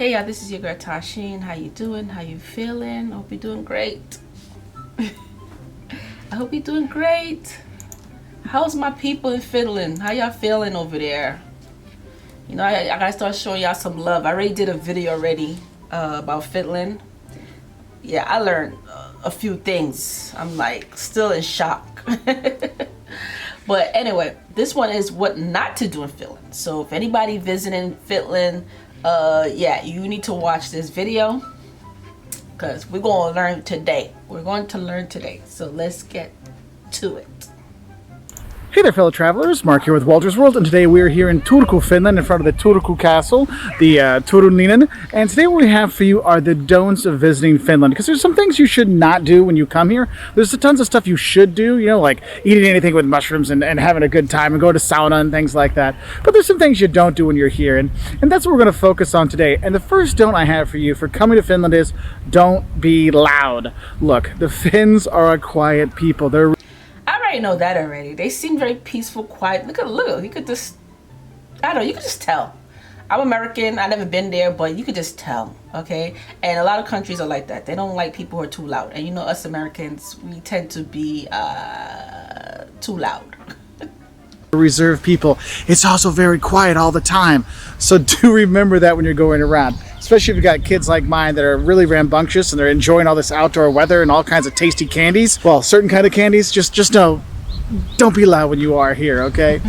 Hey y'all, this is your girl Tysheen. How you doing? How you feeling? I hope you're doing great. I hope you're doing great. How's my people in Finland? How y'all feeling over there? You know, I gotta start showing y'all some love. I already did a video already about Finland. Yeah, I learned a few things. I'm like still in shock. But anyway, this one is what not to do in Finland. So if anybody visiting Finland, yeah, you need to watch this video because we're going to learn today. We're going to learn today. So let's get to it. Hey there, fellow travelers. Mark here with Walter's World, and today we are here in Turku, Finland, in front of the Turku Castle, the Turunen. And today what we have for you are the don'ts of visiting Finland, because there's some things you should not do when you come here. There's tons of stuff you should do, you know, like eating anything with mushrooms and having a good time and go to sauna and things like that. But there's some things you don't do when you're here, and that's what we're going to focus on today. And the first don't I have for you for coming to Finland is don't be loud. Look, the Finns are a quiet people. They're I already know that already. They seem very peaceful, quiet. Look, you could just, I don't know, you could just tell. I'm American, I've never been there, but you could just tell, okay? And a lot of countries are like that. They don't like people who are too loud. And you know, us Americans, we tend to be too loud. reserved people. It's also very quiet all the time. So do remember that when you're going around. Especially if you've got kids like mine that are really rambunctious and they're enjoying all this outdoor weather and all kinds of tasty candies. Well, certain kind of candies, just know, don't be loud when you are here, okay?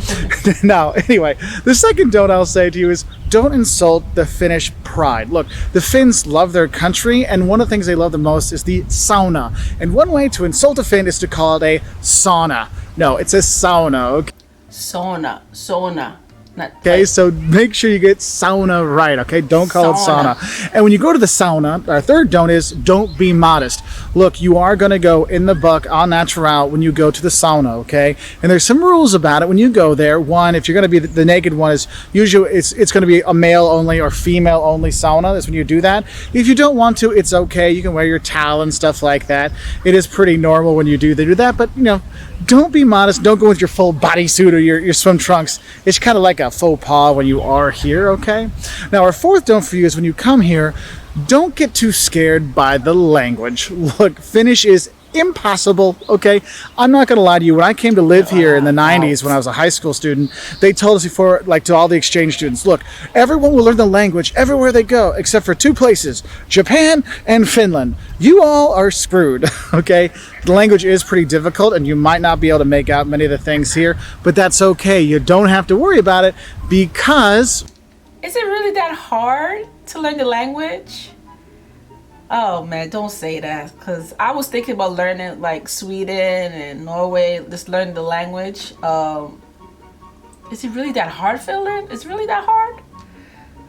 Now, anyway, the second don't I'll say to you is don't insult the Finnish pride. Look, the Finns love their country, and one of the things they love the most is the sauna. And one way to insult a Finn is to call it a sauna. No, it's a sauna, okay? Sauna. Okay, so make sure you get sauna right, okay? Don't call it sauna. And when you go to the sauna, our third don't is don't be modest. Look, you are going to go in the buck en natural when you go to the sauna, okay? And there's some rules about it when you go there. One, if you're going to be the naked one, is usually it's going to be a male only or female only sauna. That's when you do that. If you don't want to, it's okay. You can wear your towel and stuff like that. It is pretty normal when you do that, but you know, don't be modest. Don't go with your full bodysuit or your swim trunks. It's kind of like a faux pas when you are here, okay? Now, our fourth don't for you is when you come here, don't get too scared by the language. Look, Finnish is impossible, okay? I'm not gonna lie to you. When I came to live here in the 90s when I was a high school student, they told us before, like to all the exchange students, look, everyone will learn the language everywhere they go except for two places, Japan and Finland. You all are screwed, okay? The language is pretty difficult and you might not be able to make out many of the things here, but that's okay. You don't have to worry about it because... Is it really that hard to learn the language? Oh man, don't say that, because I was thinking about learning like Sweden and Norway, just learning the language. Is it really that hard, Finland? Is it really that hard?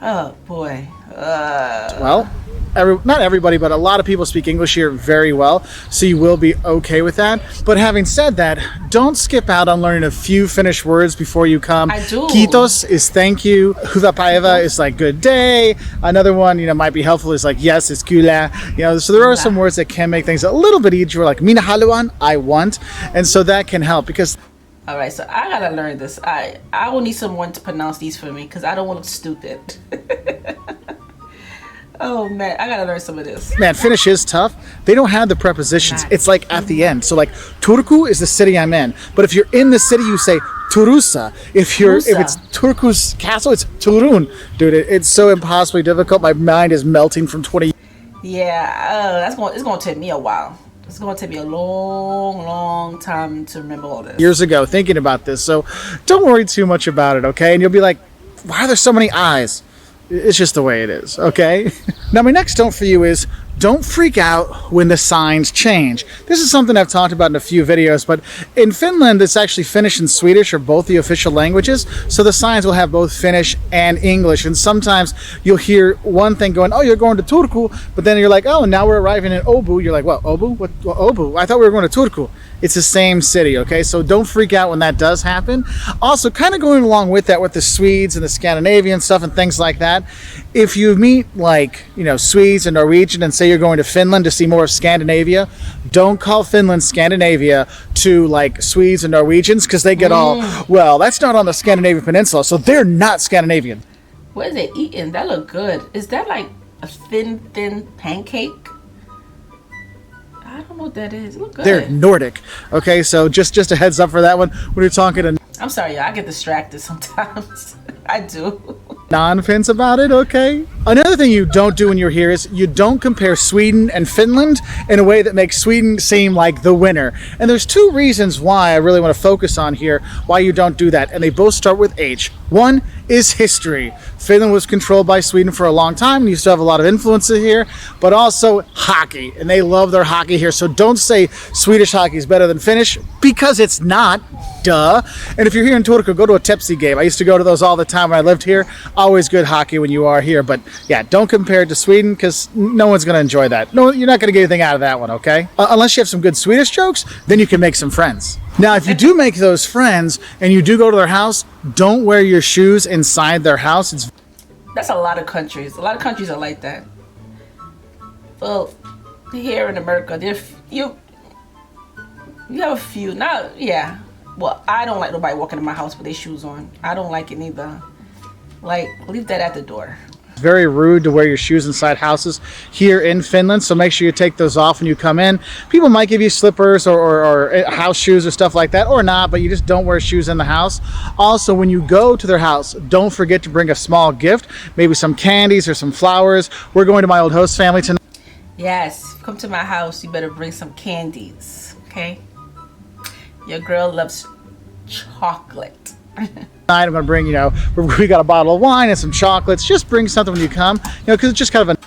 Oh boy. Well, not everybody, but a lot of people speak English here very well, so you will be okay with that. But having said that, don't skip out on learning a few Finnish words before you come. I do. Kiitos is thank you. Hyvä päivä is like good day. Another one, you know, might be helpful is like yes is kyllä. You know, so there are some words that can make things a little bit easier, like minä haluan, I want, and so that can help because. All right, so I gotta learn this. I will need someone to pronounce these for me because I don't want to look stupid. Oh man, I gotta learn some of this. Man, Finnish is tough. They don't have the prepositions. It's like at the end. So like Turku is the city I'm in. But if you're in the city, you say Turussa. If it's Turku's castle, it's Turun. Dude, it's so impossibly difficult. My mind is melting from 20. Yeah, it's gonna take me a while. It's gonna take me a long time to remember all this. Years ago, thinking about this. So don't worry too much about it, okay? And you'll be like, why are there so many eyes? It's just the way it is, okay? Now, my next don't for you is don't freak out when the signs change. This is something I've talked about in a few videos, but in Finland, it's actually Finnish and Swedish are both the official languages, so the signs will have both Finnish and English, and sometimes you'll hear one thing going, oh, you're going to Turku, but then you're like, oh, now we're arriving in Åbo. You're like, what, Åbo? What Åbo? I thought we were going to Turku. It's the same city, okay? So don't freak out when that does happen. Also, kind of going along with that with the Swedes and the Scandinavian stuff and things like that, if you meet like, you know, Swedes and Norwegian and say you're going to Finland to see more of Scandinavia, don't call Finland Scandinavia to like Swedes and Norwegians because they get all, well, that's not on the Scandinavian peninsula, so they're not Scandinavian. What is it eating? That look good. Is that like a thin pancake. I don't know what that is. It look good. They're Nordic. Okay, so just a heads up for that one. When you're talking to I'm sorry, y'all. I get distracted sometimes. I do. non-Finns about it, okay? Another thing you don't do when you're here is you don't compare Sweden and Finland in a way that makes Sweden seem like the winner. And there's two reasons why I really want to focus on here, why you don't do that. And they both start with H. One is history. Finland was controlled by Sweden for a long time, and you still have a lot of influences here, but also hockey. And they love their hockey here. So don't say Swedish hockey is better than Finnish, because it's not. Duh. And if you're here in Turku, go to a Tepsi game. I used to go to those all the time when I lived here. Always good hockey when you are here. But yeah, don't compare it to Sweden, because no one's going to enjoy that. No, you're not going to get anything out of that one, okay? Unless you have some good Swedish jokes, then you can make some friends. Now, if you do make those friends and you do go to their house, don't wear your shoes inside their house. That's a lot of countries. A lot of countries are like that. Well, here in America, you have a few. Now, yeah. Well, I don't like nobody walking in my house with their shoes on. I don't like it neither. Like, leave that at the door. It's very rude to wear your shoes inside houses here in Finland, so make sure you take those off when you come in. People might give you slippers or house shoes or stuff like that, or not, but you just don't wear shoes in the house. Also, when you go to their house, don't forget to bring a small gift, maybe some candies or some flowers. We're going to my old host family tonight. Yes, come to my house, you better bring some candies, okay? Your girl loves chocolate. I'm going to bring, we got a bottle of wine and some chocolates. Just bring something when you come, because it's just kind of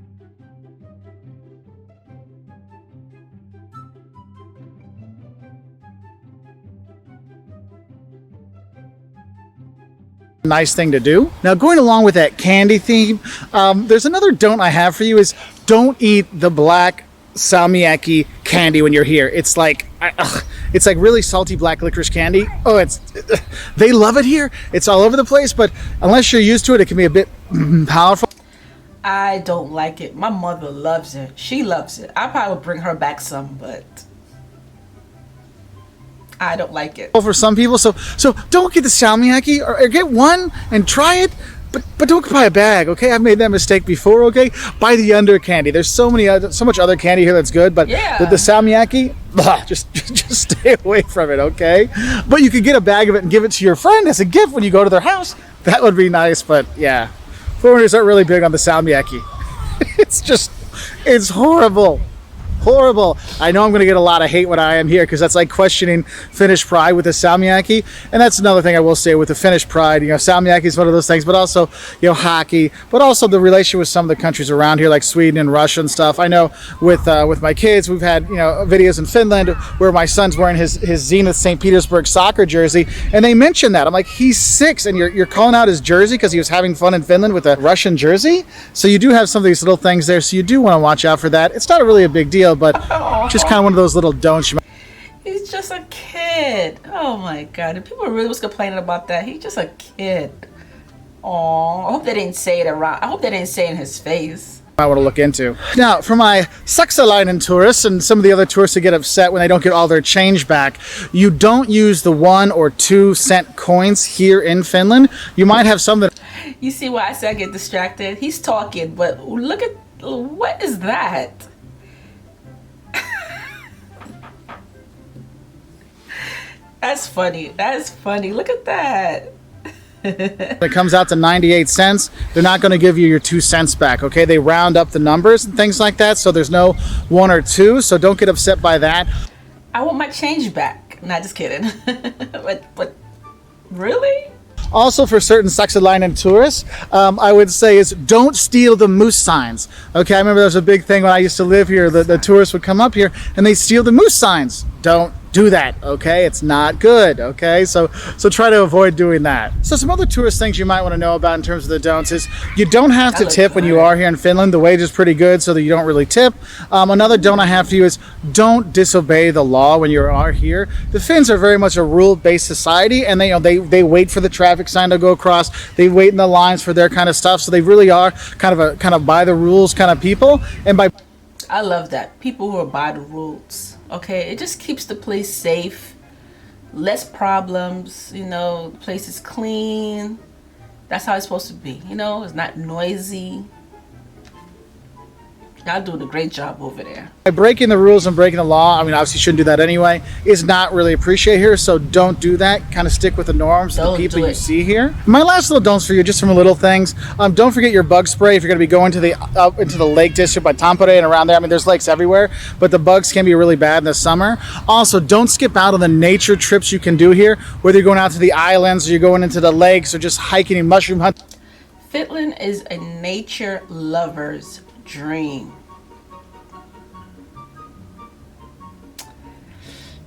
a nice thing to do. Now, going along with that candy theme, there's another don't I have for you is don't eat the black salmiakki candy when you're here. It's like really salty black licorice candy. Oh, they love it here. It's all over the place, but unless you're used to it, it can be a bit powerful. I don't like it. My mother loves it. She loves it. I probably would bring her back some, but I don't like it. For some people, so don't get the salmiakki, or get one and try it. But don't buy a bag, okay? I've made that mistake before, okay? Buy the under candy. There's so much other candy here that's good, but yeah. the salmiakki, just stay away from it, okay? But you could get a bag of it and give it to your friend as a gift when you go to their house. That would be nice, but yeah. Foreigners aren't really big on the salmiakki. It's horrible. Horrible. I know I'm going to get a lot of hate when I am here, because that's like questioning Finnish pride with the salmiakki. And that's another thing I will say with the Finnish pride. Salmiakki is one of those things, but also, hockey, but also the relation with some of the countries around here, like Sweden and Russia and stuff. I know with my kids, we've had, videos in Finland where my son's wearing his Zenit St. Petersburg soccer jersey, and they mentioned that. I'm like, he's 6, and you're calling out his jersey because he was having fun in Finland with a Russian jersey? So you do have some of these little things there, so you do want to watch out for that. It's not really a big deal, but just kind of one of those little don'ts. He's just a kid. Oh my God. If people really was complaining about that, he's just a kid. Oh, I hope they didn't say it around. I hope they didn't say it in his face. I want to look into. Now, for my Saksalainen tourists and some of the other tourists who get upset when they don't get all their change back, you don't use the 1 or 2 cent coins here in Finland. You might have some that... You see why I said I get distracted? He's talking, but look at... What is that? That's funny. That's funny. Look at that. It comes out to 98 cents. They're not going to give you your 2 cents back, okay? They round up the numbers and things like that, so there's no 1 or 2, so don't get upset by that. I want my change back. Not just kidding. but really? Also, for certain Saksalainen tourists, I would say is don't steal the moose signs. Okay, I remember there was a big thing when I used to live here. The tourists would come up here and they steal the moose signs. Don't do that, okay? It's not good, okay? So try to avoid doing that. So some other tourist things you might want to know about in terms of the don'ts is you don't have to tip when you are here in Finland. The wage is pretty good, so that you don't really tip. Another don't I have for you is don't disobey the law when you are here. The Finns are very much a rule-based society, and they wait for the traffic sign to go across. They wait in the lines for their kind of stuff, so they really are kind of by the rules kind of people. And I love that. People who are by the rules. Okay, it just keeps the place safe, less problems, the place is clean. That's how it's supposed to be, it's not noisy. Y'all doing a great job over there. By breaking the rules and breaking the law, I mean, obviously you shouldn't do that anyway, is not really appreciated here, so don't do that. Kind of stick with the norms, the people you see here. My last little don'ts for you, just some little things. Don't forget your bug spray if you're going to be going to up into the lake district by Tampere and around there. I mean, there's lakes everywhere, but the bugs can be really bad in the summer. Also, don't skip out on the nature trips you can do here, whether you're going out to the islands or you're going into the lakes or just hiking and mushroom hunting. Finland is a nature lover's dream.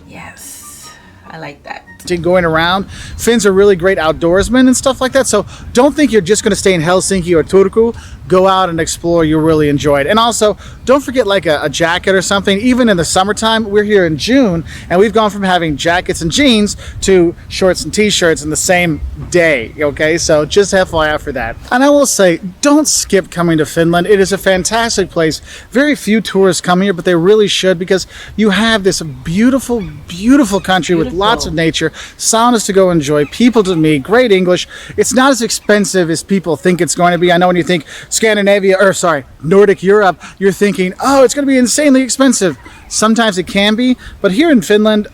Yes, I like that. Going around. Finns are really great outdoorsmen and stuff like that, so don't think you're just going to stay in Helsinki or Turku. Go out and explore. You'll really enjoy it. And also, don't forget like a jacket or something. Even in the summertime, we're here in June, and we've gone from having jackets and jeans to shorts and t-shirts in the same day, okay? So just FYI for that. And I will say, don't skip coming to Finland. It is a fantastic place. Very few tourists come here, but they really should, because you have this beautiful, beautiful country with lots of nature, saunas to go enjoy, people to meet, great English. It's not as expensive as people think it's going to be. I know when you think Scandinavia, or sorry, Nordic Europe, you're thinking, oh, it's going to be insanely expensive. Sometimes it can be, but here in Finland,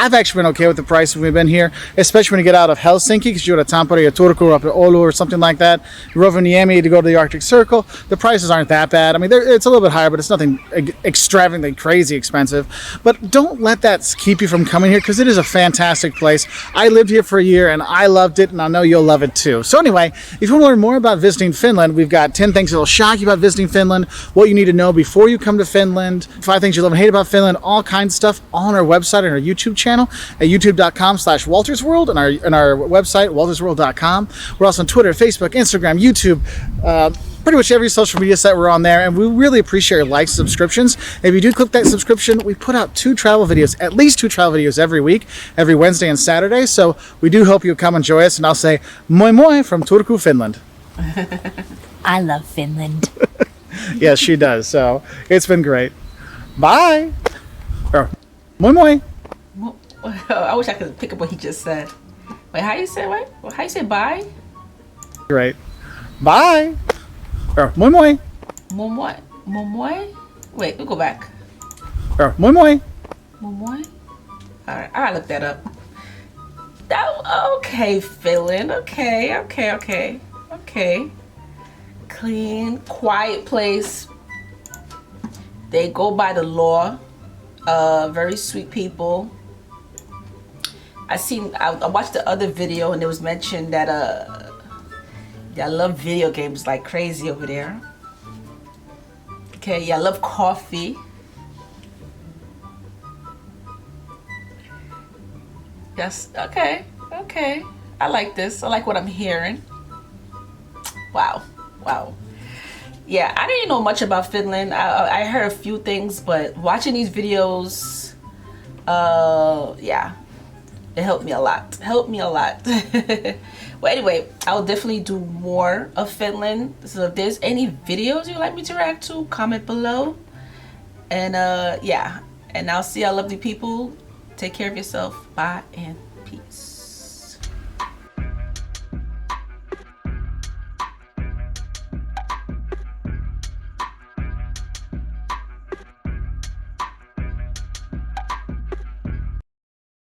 I've actually been okay with the price when we've been here, especially when you get out of Helsinki, because you go to Tampere or Turku or up to Oulu or something like that. Rovaniemi to go to the Arctic Circle. The prices aren't that bad. I mean, it's a little bit higher, but it's nothing extravagantly crazy expensive. But don't let that keep you from coming here, because it is a fantastic place. I lived here for a year and I loved it, and I know you'll love it too. So anyway, if you want to learn more about visiting Finland, we've got 10 things that will shock you about visiting Finland, what you need to know before you come to Finland, 5 things you love and hate about Finland, all kinds of stuff, all on our website and our YouTube channel at youtube.com/waltersworld and our website waltersworld.com. We're also on Twitter, Facebook, Instagram, YouTube, pretty much every social media site we're on there, and we really appreciate your likes and subscriptions. If you do click that subscription, we put out 2 travel videos, at least 2 travel videos every week, every Wednesday and Saturday, so we do hope you'll come and join us, and I'll say moi moi from Turku, Finland. I love Finland. Yes, she does, so it's been great. Bye! Or, moi moi! I wish I could pick up what he just said. Wait, how you say what? How you say bye? Great. Bye! Or, moi moi! Moi moi? Moi moi? Wait, we'll go back. Or, moi moi! Moi moi? Alright, I gotta look that up. Okay, Finland. Okay. Clean, quiet place. They go by the law. Very sweet people. I watched the other video, and it was mentioned that I love video games like crazy over there. Okay, yeah, I love coffee. Yes, okay. I like this. I like what I'm hearing. Wow. Yeah, I didn't know much about Finland. I heard a few things, but watching these videos, yeah, it helped me a lot. Well, anyway, I'll definitely do more of Finland. So if there's any videos you'd like me to react to, comment below. And yeah, and I'll see y'all lovely people. Take care of yourself. Bye and peace.